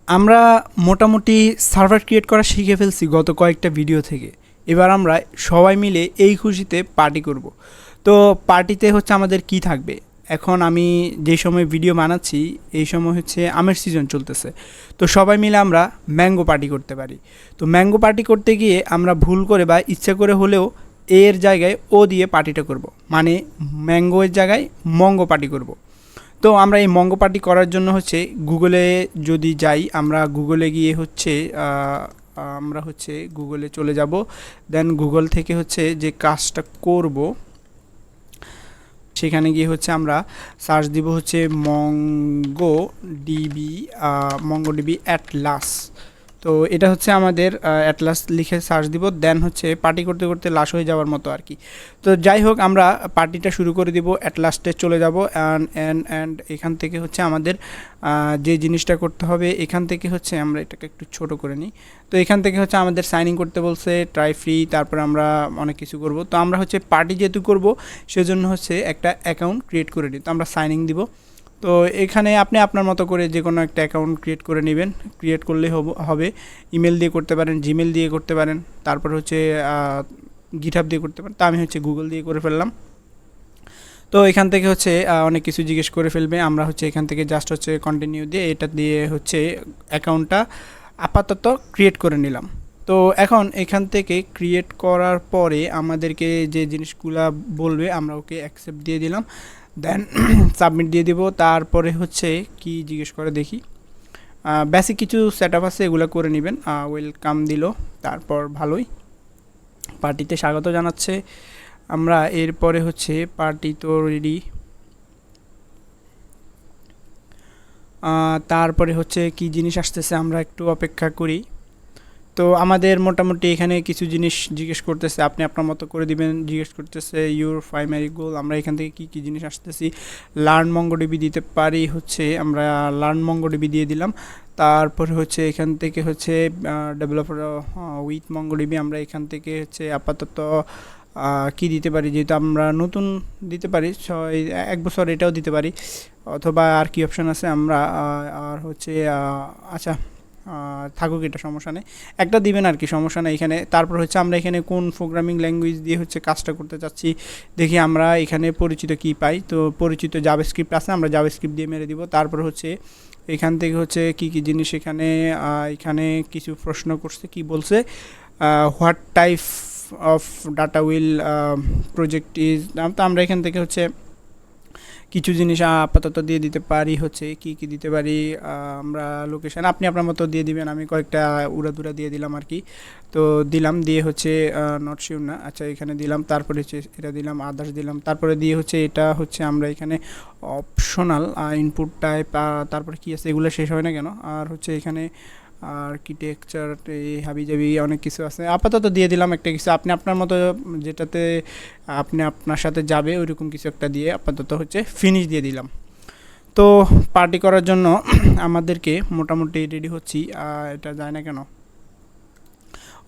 আমরা মোটামুটি server create করা শিখে ফেলছি গত কয়েকটা ভিডিও থেকে। এবার আমরা সবাই মিলে এই খুশিতে পার্টি করব। তো পার্টিতে হচ্ছে আমাদের কি থাকবে, এখন আমি যে সময় ভিডিও বানাচ্ছি এই সময় হচ্ছে আমের সিজন চলতেছে। তো সবাই মিলে আমরা ম্যাঙ্গো পার্টি করতে পারি। তো ম্যাঙ্গো পার্টি করতে গিয়ে আমরা ভুল করে বা ইচ্ছা করে হলেও এর জায়গায় ও দিয়ে পার্টিটা করব, মানে ম্যাঙ্গোর জায়গায় মঙ্গো পার্টি করব। তো আমরা এই মঙ্গো পার্টি করার জন্য হচ্ছে গুগলে যদি যাই, আমরা গুগলে গিয়ে হচ্ছে আমরা হচ্ছে গুগলে চলে যাব। দেন গুগল থেকে হচ্ছে যে কাজটা করব সেখানে গিয়ে হচ্ছে আমরা সার্চ দিব হচ্ছে মঙ্গোডিবি অ্যাটলাস। তো এটা হচ্ছে আমাদের অ্যাটলাস লিখে সার্চ দিব, দেন হচ্ছে পার্টি করতে করতে লাশ হয়ে যাওয়ার মতো আর কি। তো যাই হোক, আমরা পার্টিটা শুরু করে দিব, অ্যাটলাসটে চলে যাব। অ্যান্ড এখান থেকে হচ্ছে আমাদের যে জিনিসটা করতে হবে, এখান থেকে হচ্ছে আমরা এটাকে একটু ছোট করে নিই। তো এখান থেকে হচ্ছে আমাদের সাইন ইন করতে বলছে, ট্রাই ফ্রি, তারপর আমরা অনেক কিছু করব। তো আমরা হচ্ছে পার্টি যেহেতু করব সেজন্য হচ্ছে একটা অ্যাকাউন্ট ক্রিয়েট করে নিই। তো আমরা সাইন ইন দিব। তো এখানে আপনি আপনার মতো করে যে কোনো একটা অ্যাকাউন্ট ক্রিয়েট করে নেবেন, ক্রিয়েট করলেই হবে। ইমেল দিয়ে করতে পারেন, জিমেল দিয়ে করতে পারেন, তারপর হচ্ছে গিটহাব দিয়ে করতে পারেন। তো আমি হচ্ছে গুগল দিয়ে করে ফেললাম। তো এখান থেকে হচ্ছে অনেক কিছু জিজ্ঞেস করে ফেলবে, আমরা হচ্ছে এখান থেকে জাস্ট হচ্ছে কন্টিনিউ দিয়ে এটা দিয়ে হচ্ছে অ্যাকাউন্টটা আপাতত ক্রিয়েট করে নিলাম। তো এখন এখান থেকে ক্রিয়েট করার পরে আমাদেরকে যে জিনিসগুলো বলবে আমরা ওকে অ্যাকসেপ্ট দিয়ে দিলাম, দেন সাবমিট দিয়ে দিব। তারপরে হচ্ছে কি জিজ্ঞেস করে দেখি, বেসিক কিছু সেট আপ আছে, এগুলো করে নেবেন। ওয়েলকাম দিল, তারপর ভালোই পার্টিতে স্বাগত জানাচ্ছে। আমরা এরপরে হচ্ছে পার্টি তো রেডি। তারপরে হচ্ছে কি জিনিস আসতেছে আমরা একটু অপেক্ষা করি। তো আমাদের মোটামুটি এখানে কিছু জিনিস জিজ্ঞেস করতেছে, আপনি আপনার মতো করে দিবেন। জিজ্ঞেস করতেছে ইউর প্রাইমারি গোল, আমরা এখান থেকে কি কি জিনিস আসতেছি। লার্ন মঙ্গোডিবি দিতে পারি, হচ্ছে আমরা লার্ন মঙ্গোডিবি দিয়ে দিলাম। তারপরে হচ্ছে এখান থেকে হচ্ছে ডেভেলপার উইথ মঙ্গোডিবি, আমরা এখান থেকে হচ্ছে আপাতত কি দিতে পারি, যেহেতু আমরা নতুন দিতে পারি 1 বছর, এটাও দিতে পারি। অথবা আর কি অপশান আছে, আমরা আর হচ্ছে আচ্ছা থাকুক, এটা সমস্যা নেই, একটা দিবেন আর কি, সমস্যা নেই এখানে। তারপর হচ্ছে আমরা এখানে কোন প্রোগ্রামিং ল্যাঙ্গুয়েজ দিয়ে হচ্ছে কাজটা করতে চাচ্ছি দেখি আমরা এখানে পরিচিত কি পাই। তো পরিচিত জাভাস্ক্রিপ্ট আছে, আমরা জাভাস্ক্রিপ্ট দিয়ে মেরে দিব। তারপর হচ্ছে এখান থেকে হচ্ছে কি কি জিনিস এখানে এখানে কিছু প্রশ্ন করছে, কি বলছে, what type of data will project is. তো আমরা এখান থেকে হচ্ছে কিছু জিনিস আপাতত দিয়ে দিতে পারি, হচ্ছে কি কি দিতে পারি, আমরা লোকেশান আপনি আপনার মতো দিয়ে দিবেন, আমি কয়েকটা উড়াদুরা দিয়ে দিলাম আর কি। তো দিলাম, দিয়ে হচ্ছে নট শিওর না, আচ্ছা এখানে দিলাম। তারপরে হচ্ছে এটা দিলাম, আদার্স দিলাম। তারপরে দিয়ে হচ্ছে এটা হচ্ছে আমরা এখানে অপশনাল ইনপুট টাইপ, তারপরে কী আছে এগুলো শেষ হয় না কেন। আর হচ্ছে এখানে আর্কিটেকচার হাবিজাবি অনেক কিছু আছে, আপাতত দিয়ে দিলাম একটা কিছু, আপনি আপনার মতো যেটাতে আপনি আপনার সাথে যাবে ওইরকম কিছু একটা দিয়ে আপাতত হচ্ছে ফিনিশ দিয়ে দিলাম। তো পার্টি করার জন্য আমাদেরকে মোটামুটি রেডি হচ্ছি, এটা যায় না কেন।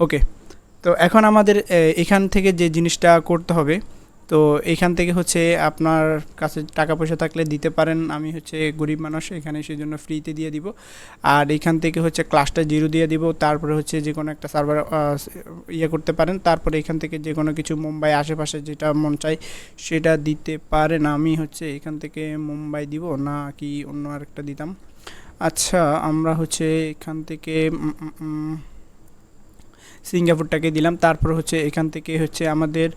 ওকে, তো এখন আমাদের এখান থেকে যে জিনিসটা করতে হবে, তো এখান থেকে হচ্ছে আপনার কাছে টাকা পয়সা থাকলে দিতে পারেন, আমি হচ্ছে গরিব মানুষ এখানে সেই জন্য ফ্রিতে দিয়ে দিব। আর এখান থেকে হচ্ছে ক্লাসটা 0 দিয়ে দিব। তারপরে হচ্ছে যে কোনো একটা সার্ভার ইয়ে করতে পারেন। তারপরে এখান থেকে যে কোনো কিছু মুম্বাই আশেপাশে যেটা মন চাই সেটা দিতে পারেন। আমি হচ্ছে এখান থেকে মুম্বাই দিব, না কি অন্য আরেকটা দিতাম। আচ্ছা, আমরা হচ্ছে এখান থেকে সিঙ্গাপুরটাকে দিলাম। তারপর হচ্ছে এখান থেকে হচ্ছে আমাদের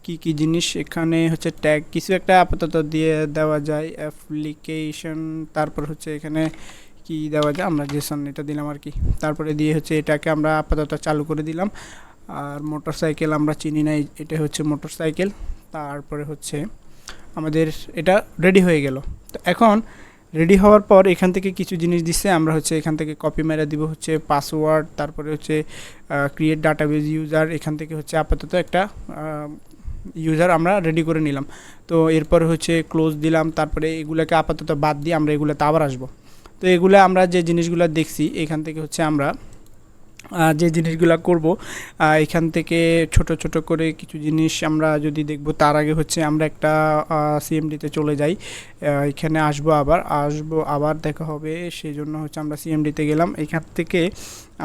কি কি জিনিস এখানে হচ্ছে ট্যাগ কিছু একটা আপাতত দিয়ে দেওয়া যায়, অ্যাপ্লিকেশন। তারপর হচ্ছে এখানে কি দেওয়া যায়, আমরা জেসন এটা দিলাম আর কি। তারপরে দিয়ে হচ্ছে এটাকে আমরা আপাতত চালু করে দিলাম। আর মোটরসাইকেল আমরা চিনি না, এটা হচ্ছে মোটরসাইকেল। তারপরে হচ্ছে আমাদের এটা রেডি হয়ে গেল। তো এখন রেডি হওয়ার পর এখান থেকে কিছু জিনিস দিচ্ছে, আমরা হচ্ছে এখান থেকে কপি মেরে দিব হচ্ছে পাসওয়ার্ড, তারপরে হচ্ছে ক্রিয়েট ডাটাবেজ ইউজার, এখান থেকে হচ্ছে আপাতত একটা ইউজার আমরা রেডি করে নিলাম। তো এরপরে হচ্ছে ক্লোজ দিলাম। তারপরে এগুলোকে আপাতত বাদ দিয়ে আমরা এগুলোতে আবার আসবো। তো এগুলো আমরা যে জিনিসগুলো দেখছি এখান থেকে হচ্ছে আমরা যে জিনিসগুলো করব এখান থেকে ছোট ছোট করে কিছু জিনিস আমরা যদি দেখব, তার আগে হচ্ছে আমরা একটা সিএমডিতে চলে যাই। এখানে আসবো আবার দেখা হবে, সেই জন্য হচ্ছে আমরা সিএমডিতে গেলাম। এখান থেকে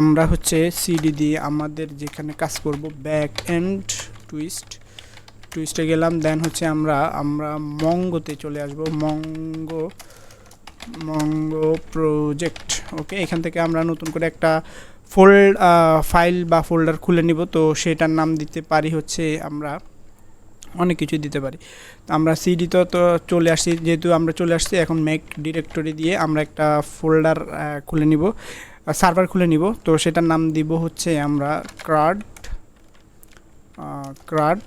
আমরা হচ্ছে সিডি দিয়ে আমাদের যেখানে কাজ করব ব্যাক এন্ড টুইস্টে গেলাম। দেন হচ্ছে আমরা মঙ্গোতে চলে আসব, মঙ্গো প্রজেক্ট। ওকে, এখান থেকে আমরা নতুন করে একটা ফাইল বা ফোল্ডার খুলে নিব। তো সেটার নাম দিতে পারি হচ্ছে, আমরা অনেক কিছু দিতে পারি। তো আমরা সিডি তো চলে আসছি, যেহেতু আমরা চলে আসছি, এখন মেক ডিরেক্টরি দিয়ে আমরা একটা ফোল্ডার খুলে নিব, সার্ভার খুলে নিব। তো সেটার নাম দিব হচ্ছে আমরা ক্রাড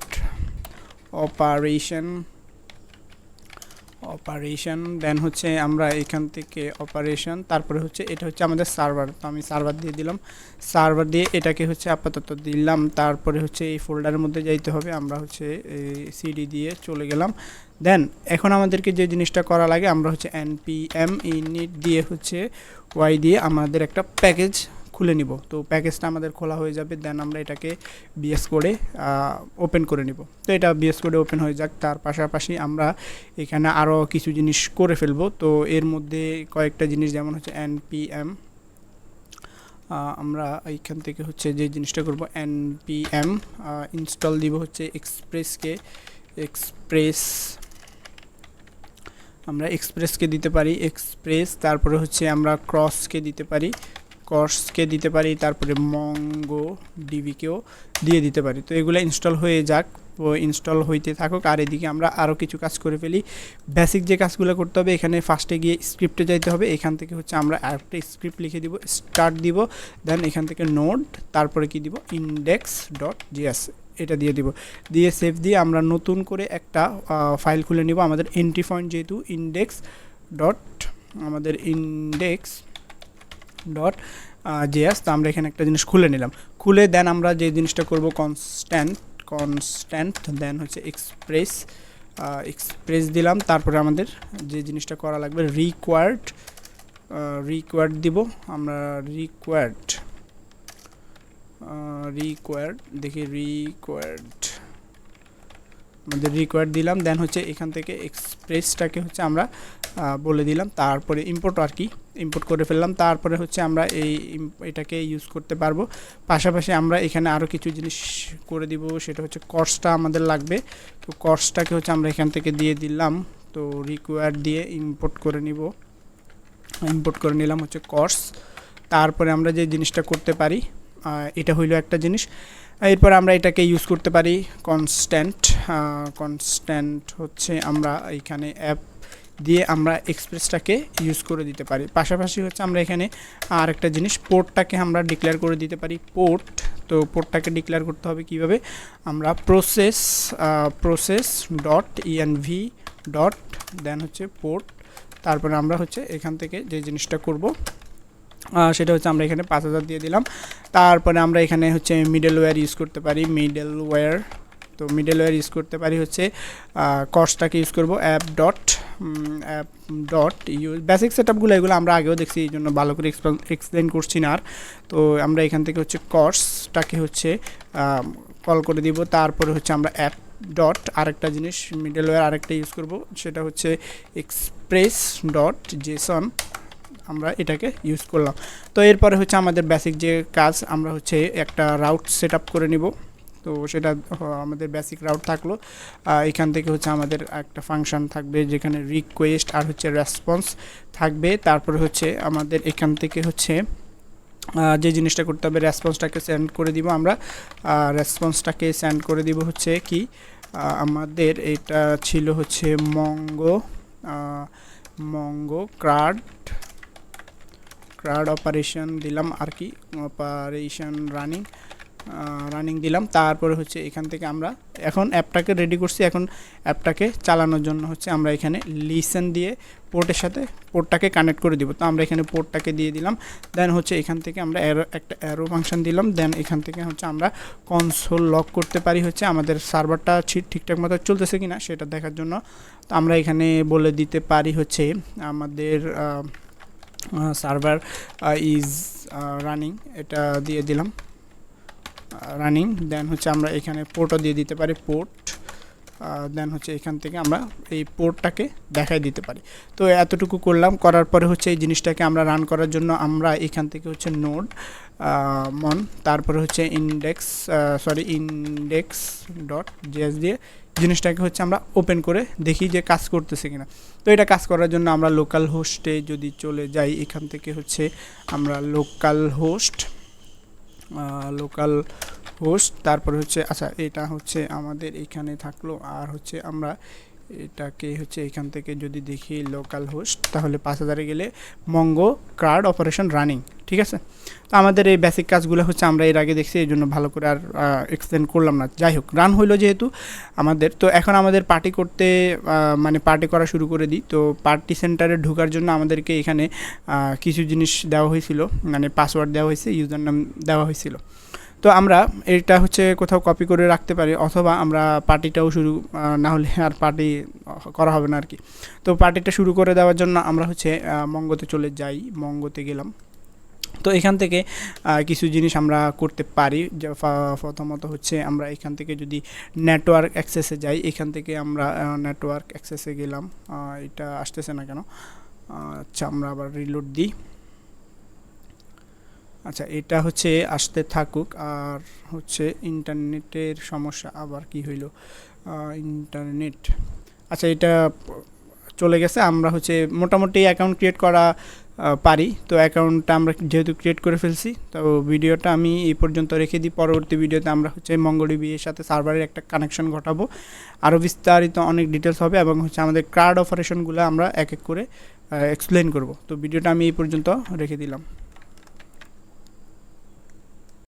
অপারেশন। দেন হচ্ছে আমরা এখান থেকে অপারেশন, তারপরে হচ্ছে এটা হচ্ছে আমাদের সার্ভার। তো আমি সার্ভার দিয়ে দিলাম, সার্ভার দিয়ে এটাকে হচ্ছে আপাতত দিলাম। তারপরে হচ্ছে এই ফোল্ডারের মধ্যে যাইতে হবে, আমরা হচ্ছে সিডি দিয়ে চলে গেলাম। দেন এখন আমাদেরকে যে জিনিসটা করা লাগে, আমরা হচ্ছে npm init দিয়ে হচ্ছে ওয়াই দিয়ে আমাদের একটা প্যাকেজ খুলে নিব। তো প্যাকেজটা আমাদের খোলা হয়ে যাবে। দেন আমরা এটাকে বিএস কোডে ওপেন করে নিব। তো এটা বিএস কোডে ওপেন হয়ে যাক। তার পাশাপাশি আমরা এখানে আরও কিছু জিনিস করে ফেলবো। তো এর মধ্যে কয়েকটা জিনিস, যেমন হচ্ছে npm, আমরা এইখান থেকে হচ্ছে যে জিনিসটা করব npm ইনস্টল দিব হচ্ছে আমরা এক্সপ্রেসকে দিতে পারি এক্সপ্রেস। তারপরে হচ্ছে আমরা ক্রসকে দিতে পারি, তারপরে মঙ্গো ডিবিকেও দিয়ে দিতে পারি। তো এগুলো ইনস্টল হয়ে যাক, ইনস্টল হইতে থাকুক। আর এদিকে আমরা আরও কিছু কাজ করে ফেলি। বেসিক যে কাজগুলো করতে হবে, এখানে ফার্স্টে গিয়ে স্ক্রিপ্টে যাইতে হবে। এখান থেকে হচ্ছে আমরা আরেকটা স্ক্রিপ্ট লিখে দিব, স্টার্ট দিব। দেন এখান থেকে নোড, তারপরে কি দিব, index.js, এটা দিয়ে দিব। দিয়ে সেভ দিয়ে আমরা নতুন করে একটা ফাইল খুলে নিব। আমাদের এন্ট্রি পয়েন্ট যেহেতু index.js, তো আমরা এখানে একটা জিনিস খুলে নিলাম। খুলে দেন আমরা যে জিনিসটা করব, কনস্ট্যান্ট দেন হচ্ছে এক্সপ্রেস দিলাম। তারপরে আমাদের যে জিনিসটা করা লাগবে, রিকোয়ার্ড দিব আমরা, রিকোয়ার্ড আমাদের রিকোয়ার্ড দিলাম। দেন হচ্ছে এখান থেকে এক্সপ্রেসটাকে হচ্ছে আমরা বলে দিলাম। তারপরে ইম্পোর্ট করে ফেললাম। তারপরে হচ্ছে আমরা এটাকে ইউজ করতে পারবো। পাশাপাশি আমরা এখানে আরও কিছু জিনিস করে দিব, সেটা হচ্ছে কস্টটা আমাদের লাগবে। তো কস্টটাকে হচ্ছে আমরা এখান থেকে দিয়ে দিলাম। তো রিকোয়ার্ড দিয়ে ইম্পোর্ট করে নিলাম হচ্ছে কস্ট। তারপরে আমরা যে জিনিসটা করতে পারি, এটা হইলো একটা জিনিস। এরপর আমরা এটাকে ইউজ করতে পারি কনস্ট্যান্ট হচ্ছে আমরা এখানে অ্যাপ দিয়ে আমরা এক্সপ্রেসটাকে ইউজ করে দিতে পারি। পাশাপাশি হচ্ছে আমরা এখানে আর একটা জিনিস, পোর্টটাকে আমরা ডিক্লেয়ার করে দিতে পারি। তো পোর্টটাকে ডিক্লেয়ার করতে হবে কিভাবে, আমরা প্রসেস ডট ইএনভি ডট দেন হচ্ছে পোর্ট। তারপরে আমরা হচ্ছে এখান থেকে যে জিনিসটা করব, সেটা হচ্ছে আমরা এখানে 5000 দিয়ে দিলাম। তারপরে আমরা এখানে হচ্ছে মিডলওয়্যার ইউজ করতে পারি, মিডলওয়্যার ইউজ করতে পারি হচ্ছে কস্টটাকে ইউজ করব অ্যাপ ডট ইউজ। বেসিক সেটআপগুলো এগুলো আমরা আগেও দেখছি, এই জন্য ভালো করে এক্সপ্লেন করছি না আর। তো আমরা এখান থেকে হচ্ছে কস্টটাকে হচ্ছে কল করে দিব। তারপরে হচ্ছে আমরা অ্যাপ ডট আরেকটা জিনিস, মিডলওয়্যার আরেকটা ইউজ করব, সেটা হচ্ছে এক্সপ্রেস ডট জেসন, আমরা এটাকে ইউজ করলাম। তো এরপরে হচ্ছে আমাদের বেসিক যে কাজ, আমরা হচ্ছে একটা রাউট সেট আপ করে নিব। তো সেটা আমাদের বেসিক রাউট থাকলো। এখান থেকে হচ্ছে আমাদের একটা ফাংশন থাকবে, যেখানে রিকোয়েস্ট আর হচ্ছে রেসপন্স থাকবে। তারপরে হচ্ছে আমাদের এখান থেকে হচ্ছে যে জিনিসটা করতে হবে, রেসপন্সটাকে সেন্ড করে দিব আমরা। সেন্ড করে দিব হচ্ছে কি, আমাদের এটা ছিল হচ্ছে মঙ্গো ক্রাড অপারেশন দিলাম আর কি, অপারেশন রানিং দিলাম। তারপরে হচ্ছে এখান থেকে আমরা এখন অ্যাপটাকে রেডি করছি। এখন অ্যাপটাকে চালানোর জন্য হচ্ছে আমরা এখানে লিসেন দিয়ে পোর্টটাকে কানেক্ট করে দিব। তো আমরা এখানে পোর্টটাকে দিয়ে দিলাম। দেন হচ্ছে এখান থেকে আমরা একটা অ্যারো ফাংশন দিলাম। দেন এখান থেকে হচ্ছে আমরা কনসোল লক করতে পারি হচ্ছে আমাদের সার্ভারটা ঠিকঠাক মতো চলতেছে কিনা সেটা দেখার জন্য। তো আমরা এখানে বলে দিতে পারি হচ্ছে আমাদের সার্ভার ইজ রানিং এটা দিয়ে দিলাম রানিং। দেন হচ্ছে আমরা এখানে পোর্টও দিয়ে দিতে পারি পোর্ট। দেন হচ্ছে এখান থেকে আমরা এই পোর্টটাকে দেখাই দিতে পারি। তো এতটুকু করলাম, করার পরে হচ্ছে এই জিনিসটাকে আমরা রান করার জন্য আমরা এখান থেকে হচ্ছে নোড মন, তারপরে হচ্ছে ইন্ডেক্স ডট জেএস দিয়ে জিনিসটাকে হচ্ছে আমরা ওপেন করে দেখি যে কাজ করতেছে কিনা। তো এটা কাজ করার জন্য আমরা লোকাল হোস্টে যদি চলে যাই, এখান থেকে হচ্ছে আমরা লোকাল হোস্ট তারপরে হচ্ছে আচ্ছা এটা হচ্ছে আমাদের এখানে থাকলো, আর হচ্ছে আমরা এটাকে হচ্ছে এখান থেকে যদি দেখি লোকাল হোস্ট, তাহলে 5000-এ গেলে মঙ্গো কার্ড অপারেশন রানিং, ঠিক আছে। তো আমাদের এই বেসিক কাজগুলো হচ্ছে আমরা এর আগে দেখছি, এই জন্য ভালো করে আর এক্সপ্লেন করলাম না। যাই হোক, রান হইলো যেহেতু আমাদের, তো এখন আমাদের পার্টি করতে মানে পার্টি করা শুরু করে দিই। তো পার্টি সেন্টারে ঢোকার জন্য আমাদেরকে এখানে কিছু জিনিস দেওয়া হয়েছিল, মানে পাসওয়ার্ড দেওয়া হয়েছে, ইউজার নাম দেওয়া হয়েছিল। তো আমরা এটা হচ্ছে কোথাও কপি করে রাখতে পারি, অথবা আমরা পার্টিটাও শুরু না হলে আর পার্টি করা হবে না আর কি। তো পার্টিটা শুরু করে দেওয়ার জন্য আমরা হচ্ছে মঙ্গোতে চলে যাই, মঙ্গোতে গেলাম। তো এখান থেকে কিছু জিনিস আমরা করতে পারি। প্রথমত হচ্ছে আমরা এখান থেকে যদি নেটওয়ার্ক অ্যাক্সেসে যাই, এখান থেকে আমরা নেটওয়ার্ক অ্যাক্সেসে গেলাম, এটা আসতেছে না কেন, আচ্ছা আমরা আবার রিলোড দিই। আচ্ছা এটা হচ্ছে আসতে থাকুক। আর হচ্ছে ইন্টারনেটের সমস্যা, আবার কি হইল ইন্টারনেট, আচ্ছা এটা চলে গেছে। আমরা হচ্ছে মোটামুটি অ্যাকাউন্ট ক্রিয়েট করা পারি। তো অ্যাকাউন্টটা আমরা যেহেতু ক্রিয়েট করে ফেলছি, তো ভিডিওটা আমি এই পর্যন্ত রেখে দিই। পরবর্তী ভিডিওতে আমরা হচ্ছে মঙ্গোডিবি এর সাথে সার্ভারের একটা কানেকশন ঘটাবো, আরও বিস্তারিত অনেক ডিটেলস হবে, এবং হচ্ছে আমাদের কার্ড অপারেশনগুলো আমরা এক এক করে এক্সপ্লেন করব। তো ভিডিওটা আমি এই পর্যন্ত রেখে দিলাম।